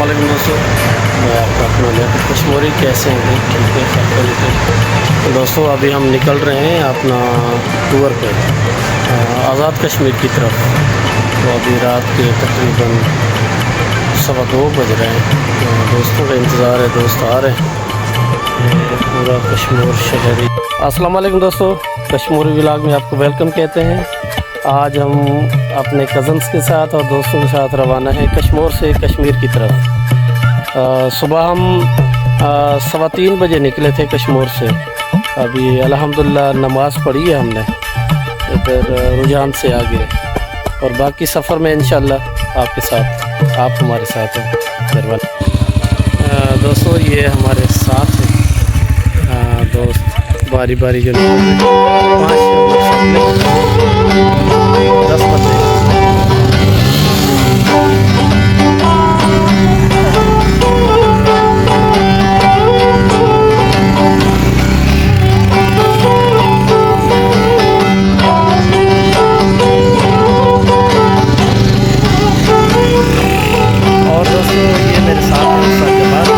वालेकुम दोस्तों, मैं आपका अपना लियाकत कश्मीरी। कैसे हैं? ठीक है, सब खैरियत है। तो दोस्तों अभी हम निकल रहे हैं अपना टूर पे आज़ाद कश्मीर की तरफ। तो अभी रात के तकरीबन 2:15 बज रहे हैं। तो दोस्तों का इंतज़ार है, दोस्त आ रहे हैं। पूरा कश्मीर शहरी। अस्सलाम वालेकुम दोस्तों, कश्मीरी व्लॉग में आपको वेलकम कहते हैं। आज हम अपने कज़न्स के साथ और दोस्तों के साथ रवाना है कश्मीर से कश्मीर की तरफ। सुबह हम 3:15 बजे निकले थे कश्मीर से। अभी अल्हम्दुलिल्लाह नमाज़ पढ़ी है हमने इधर रुझान से आगे, और बाकी सफ़र में इंशाल्लाह आपके साथ, आप हमारे साथ हैं मेहरबानी। दोस्तों ये हमारे साथ हैं दोस्त, बारी बारी जो 10 बजे। और दोस्तों ये मेरे साथ है उस्ताद जमाल।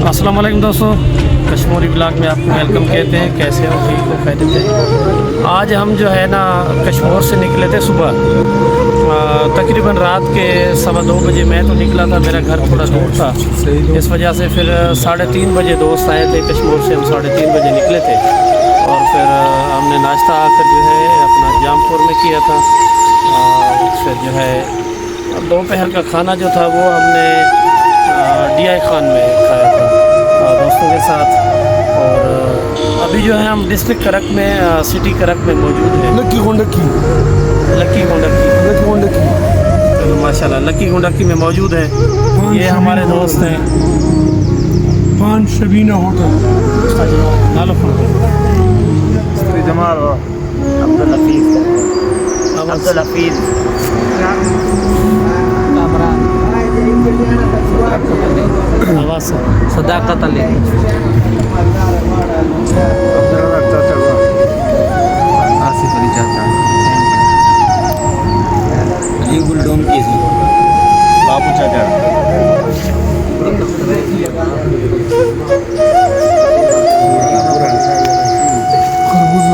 अस्सलाम वालेकुम दोस्तों, कश्मीरी ब्लॉग में आपको वेलकम कहते हैं। कैसे हो? ठीक हो? खैरियत है। आज हम जो है ना कश्मीर से निकले थे सुबह, तकरीबन रात के 2:15 बजे। मैं तो निकला था, मेरा घर थोड़ा दूर था, इस वजह से फिर 3:30 बजे दोस्त आए थे कश्मीर से। हम 3:30 बजे निकले थे और फिर हमने नाश्ता आकर जो है अपना जामपुर में किया था। फिर जो है दोपहर का खाना जो था वो हमने DI खान में खाया था दोस्तों के साथ। और अभी जो है हम डिस्ट्रिक्ट करक में, सिटी करक में मौजूद हैं। लक्की गोंडकी तो माशाल्लाह लक्की गोंडकी में मौजूद है। ये हमारे दोस्त हैं पान शबीना होटल। नालो जमाल अब्दुल हफीज आवाज़ सदाकत अली आसिफ अली चाचा अली डोम की बाबू चाचा।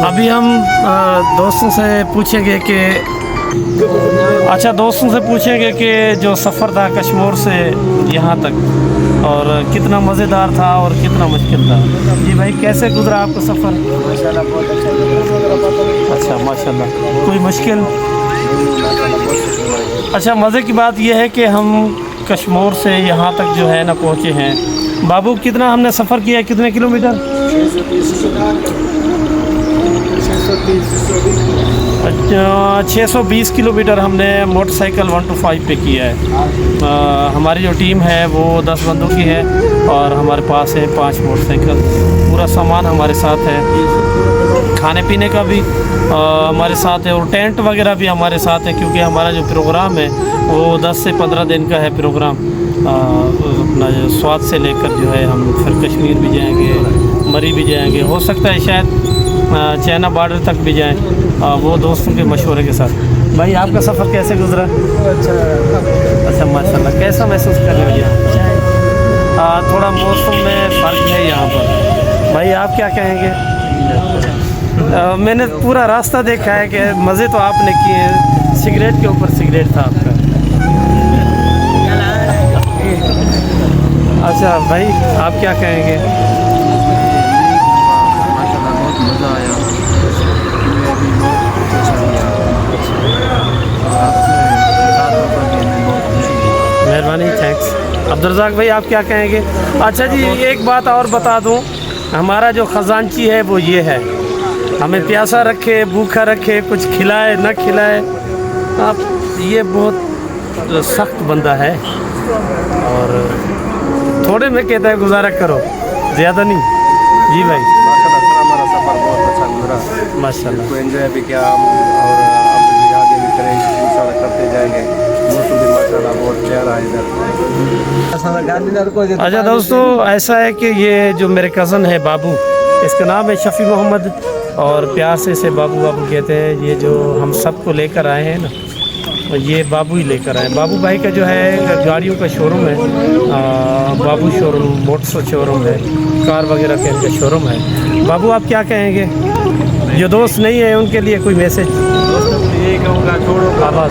अभी हम दोस्तों से पूछेंगे कि कि जो सफ़र था कश्मीर से यहाँ तक, और कितना मज़ेदार था और कितना मुश्किल था। जी भाई, कैसे गुजरा आपका सफ़र? माशाल्लाह बहुत अच्छा। अच्छा माशाल्लाह। कोई मुश्किल? अच्छा, मज़े की बात यह है कि हम कश्मीर से यहाँ तक जो है ना पहुँचे हैं। बाबू, कितना हमने सफ़र किया है? कितने किलोमीटर? 620 किलोमीटर हमने मोटरसाइकिल 125 पे किया है। हमारी जो टीम है वो 10 बंदों की है और हमारे पास है 5 मोटरसाइकिल। पूरा सामान हमारे साथ है, खाने पीने का भी हमारे साथ है और टेंट वगैरह भी हमारे साथ है, क्योंकि हमारा जो प्रोग्राम है वो 10 से 15 दिन का है प्रोग्राम। अपना स्वाद से लेकर जो है हम फिर कश्मीर भी जाएंगे, मरी भी जाएंगे, हो सकता है शायद चाइना बॉर्डर तक भी जाएं, वो दोस्तों के मशवरे के साथ। भाई, आपका सफ़र कैसे गुजरा? अच्छा माशाल्लाह। कैसा महसूस कर रहे हो यहाँ? थोड़ा मौसम में फ़र्क है यहाँ पर। भाई, आप क्या कहेंगे? मैंने पूरा रास्ता देखा है कि मज़े तो आपने किए, सिगरेट के ऊपर सिगरेट था आपका। अच्छा भाई, आप क्या कहेंगे? बहुत मज़ा आया। मेहरबानी, थैंक्स। अब्दुल भाई, आप क्या कहेंगे? अच्छा जी, एक बात और बता दूं, हमारा जो ख़जानची है वो ये है, हमें प्यासा रखे, भूखा रखे, कुछ खिलाए न खिलाए। आप ये बहुत सख्त बंदा है और थोड़े में कहता है गुजारा करो, ज़्यादा नहीं। जी भाई, हमारा सफ़र बहुत अच्छा गुजरा माशाल्लाह। को एंजॉय भी किया और अब भी आगे भी करें, इंशाल्लाह करते जाएंगे। मौसम भी माशाल्लाह बहुत प्यारा है इधर। अच्छा दोस्तों, ऐसा है कि ये जो मेरे कज़न है बाबू, इसका नाम है शफ़ी मोहम्मद और प्यार से इसे बाबू बाबू कहते हैं। ये जो हम सबको लेकर आए हैं ना, ये बाबू ही लेकर आए। बाबू भाई का जो है गाड़ियों का शोरूम है, बाबू शोरूम, मोटर शोरूम है, कार वगैरह का इनका शोरूम है। बाबू, आप क्या कहेंगे? जो दोस्त नहीं है उनके लिए कोई मैसेज? दोस्तों को यही कहूँगा, छोड़ो कारोबार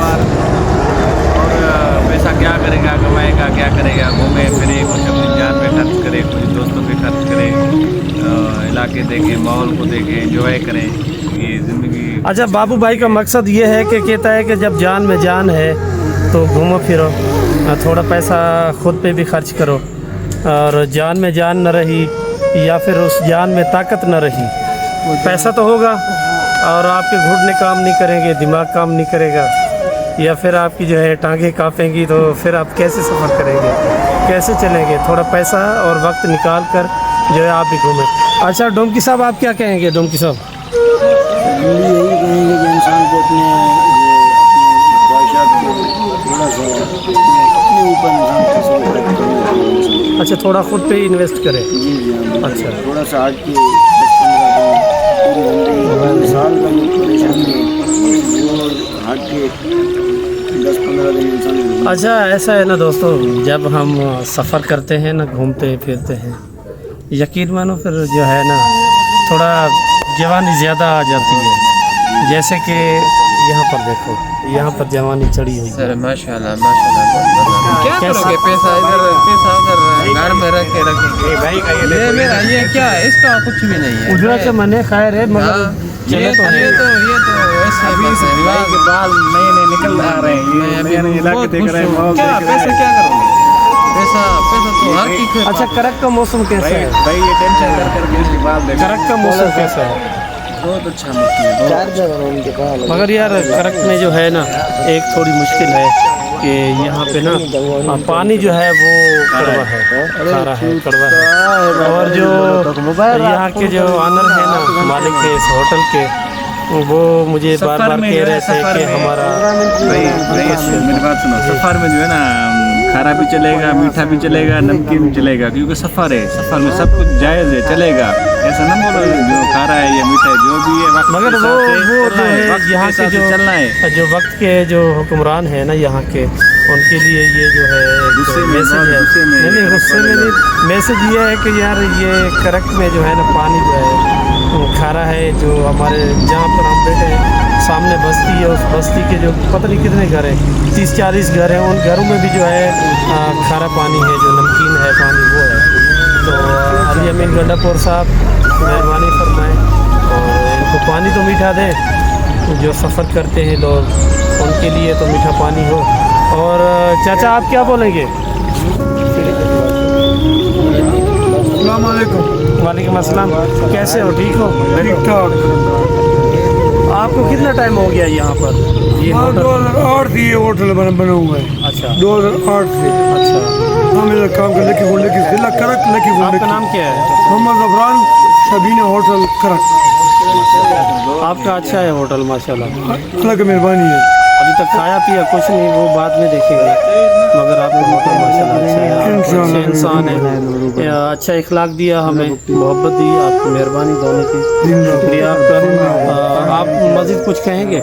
और पैसा क्या करेगा, कमाएगा क्या करेगा, घूमे फिरे, कुछ अपनी जान पे खर्च करे, कुछ दोस्तों पे खर्च करे, इलाके देखें, माहौल को देखें, एंजॉय करें ये ज़िंदगी। अच्छा, बाबू भाई का मकसद ये है कि कहता है कि जब जान में जान है तो घूमो फिरो, थोड़ा पैसा ख़ुद पे भी खर्च करो, और जान में जान न रही या फिर उस जान में ताकत न रही, पैसा तो होगा और आपके घुटने काम नहीं करेंगे, दिमाग काम नहीं करेगा, या फिर आपकी जो है टांगें काँपेंगी, तो फिर आप कैसे सफ़र करेंगे, कैसे चलेंगे? थोड़ा पैसा और वक्त निकाल कर जो है आप भी घूमें। अच्छा डोमकी साहब, आप क्या कहेंगे? डोमकी साहब, यही कहेंगे कि इंसान को अपने ख्वाहिशात को थोड़ा सा अपने ऊपर इंसान। अच्छा, थोड़ा खुद पे ही इन्वेस्ट करें। जी जी। अच्छा, थोड़ा सा हट के 10-15 साल का जो परेशानी है वो हट के 10-15 दिन इंसान। अच्छा ऐसा है ना दोस्तों, जब हम सफ़र करते हैं ना, घूमते फिरते हैं यकीन मानो फिर जो है ना थोड़ा जवानी ज़्यादा आ जाती है। जैसे कि यहाँ पर देखो, यहाँ पर जवानी चढ़ी हुई है। सर माशाल्लाह माशाल्लाह। क्या करोगे पैसा इधर उधर घर में रखेंगे। मेरा ये क्या है, इसका कुछ भी नहीं है। उधर से मैंने खैर है मगर ये तो ऐसा बस है। भाई के बाल नए नए निकल आ रहे हैं। मैं अभी नए इलाके बहुत देख खुश रहे हैं, हूँ। माहौल क्या देख रहे पैसा हैं। क्या करोगे? पैसा तो हर की अच्छा, करक का मौसम कैसा भाई है? भाई ये टेंशन कर करके इसके बाल देख। करक का मौसम कैसा है? बहुत अच्छा मौसम है। मगर यार करक में जो है ना एक थोड़ी मुश्किल है कि यहाँ पे ना पानी जो है वो कड़वा है, खारा है, कड़वा है। और जो यहाँ के जो ऑनर है ना, मालिक है इस होटल के, वो मुझे बार बार कह रहे थे कि हमारा भाई मेरी बात सुनो, सफ़र में जो है ना खारा भी चलेगा, मीठा भी चलेगा, नमकीन भी चलेगा, क्योंकि सफ़र है। सफ़र में सब कुछ जायज़ है, चलेगा। ऐसा ना बोलो जो खारा है या मीठा है, जो भी है वक्त के मगर हिसाब से वो चलना जो है वक्त के यहाँ हिसाब के से चलना है। जो वक्त के जो हुक्मरान है ना यहाँ के, उनके लिए ये जो है गुस्से में, मैसेज बहुत है। गुस्से में, नहीं गुस्से में नहीं, मैसेज ये है कि यार ये करक में जो है ना पानी जो है खारा है। जो हमारे जहाँ पर हम बैठे हैं सामने बस्ती है, उस बस्ती के जो पता नहीं कितने घर हैं, 30-40 घर हैं, उन घरों में भी जो है खारा पानी है, जो नमकीन है पानी वो है। तो अली अमीन गंडापुर साहब मेहरबानी फरमाएँ और इनको पानी तो मीठा दें, जो सफ़र करते हैं लोग उनके लिए तो मीठा पानी हो। और चाचा आप क्या बोलेंगे? वालेकुम अस्सलाम, कैसे हो? ठीक हो? ठीक ठाक। आपको कितना टाइम हो गया यहाँ पर? ये हाँ, होटल? 2008 से ये होटल बना हुआ है। अच्छा 2008 से अच्छा। हम इधर काम कर लकी गुंडे की जिला करक लकी गुंडे आपका की। नाम क्या है? मोहम्मद जफरान, शबीना होटल करक। आपका अच्छा है होटल माशाल्लाह। अल्लाह की मेहरबानी है। अभी तक खाया पिया कुछ नहीं, वो बाद में देखेंगे, मगर आपका होटल माशाल्लाह अच्छा है, आप अच्छे इंसान है, अच्छा इखलाक दिया, हमें मोहब्बत दी, आपकी मेहरबानी दोनों की शुक्रिया आपका। आप मज़ीद कुछ कहेंगे?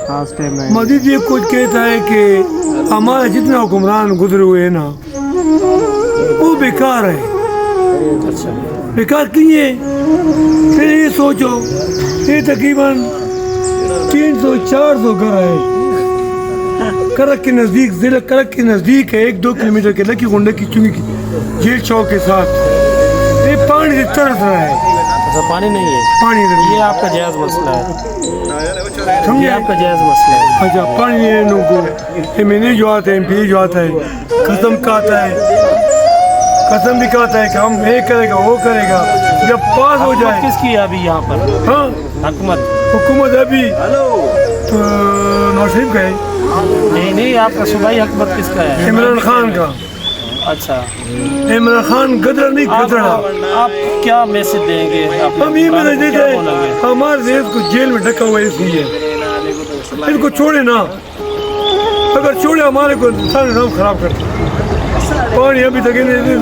मजीद ये कुछ कहता है कि हमारे जितने हुक्मरान गुजरे हुए हैं ना, वो बेकार है। अच्छा बेकार क्यों है? फिर ये सोचो, ये तकरीबन 300-400 घर है करक के नज़दीक, जिला करक के नज़दीक है, 1-2 किलोमीटर के लकी गुंडे की चुंगी की जेल चौक के साथ। ये पानी से तरस रहा है, अच्छा पानी नहीं है, पानी नहीं ये आपका जायज़ मसला है, ये समझे? आपका जायज़ मसला है। अच्छा पानी नहीं है लोगों को। एम जो आता है, MP जो आता है, कसम खाता है, कसम भी खाता है कि हम ये करेगा वो करेगा, जब पास हो हुकूमत जाए। किसकी है अभी यहाँ पर? हाँ हुकूमत हुकूमत अभी तो नवाज शरीफ का है, नहीं आपका सूबाई हुकूमत किसका है? इमरान खान का। अच्छा इमरान खान गदर नहीं गदरा। आप क्या मैसेज देंगे? हम ये मैसेज देते हैं, हमारे देश को जेल में ढका हुआ है, इसलिए इनको छोड़े ना। अगर छोड़े हमारे को सारे नाम खराब करते। पानी अभी तक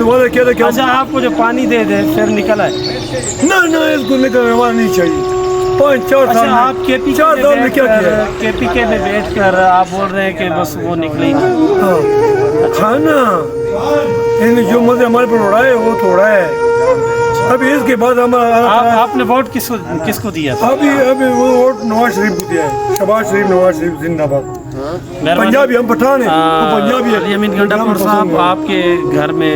वादा किया था कि अच्छा आपको जो पानी दे दे फिर निकल आए। ना इसको निकल हमारा नहीं चाहिए। 5-4 अच्छा साल में, आप KPK 4 साल में क्या किया? KPK में बैठ कर आप बोल रहे हैं कि बस वो निकले ही नहीं। हाँ ना, इन्हें जो मजे हमारे पर उड़ाए वो तो उड़ाए। अभी इसके बाद हमारा आपने वोट किसको दिया था? अभी वो वोट नवाज शरीफ को दिया है। शहबाज शरीफ, नवाज शरीफ जिंदाबाद। पंजाबी हम पठान है, वो पंजाबी अली है। अमीन गंडापुर साहब, आपके घर में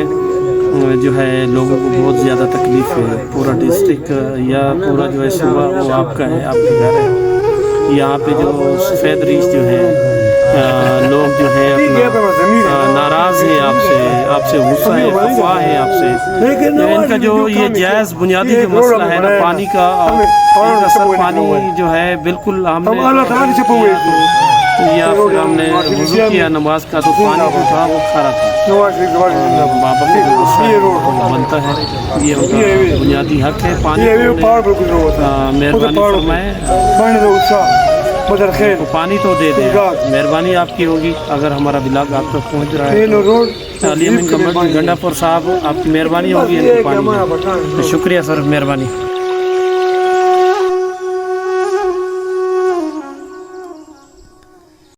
जो है लोगों को बहुत ज़्यादा तकलीफ है, पूरा डिस्ट्रिक्ट या पूरा जो है सूबा वो आपका है, आपके घर है। यहाँ पे जो सफ़ेद रीछ जो है लोग जो है अपना नाराज़ है आपसे गुस्सा है, अफवाह है आपसे। तो इनका जो ये जायज़ बुनियादी जो मसला है ना पानी का, इनका सर पानी जो है बिल्कुल हमने या फिर हमने वज़ू किया नमाज का तो पानी जो था वो खारा था। बाबा को गुस्सा बनता है, ये उनका बुनियादी हक है। पानी मेहरबानी फरमाए तो पानी तो दे दे, मेहरबानी आपकी होगी। अगर हमारा ब्लॉग आप तक पहुँच रहा है, अली अमीन गंडापुर साहब आपकी मेहरबानी होगी इनको पानी। तो शुक्रिया सर, मेहरबानी।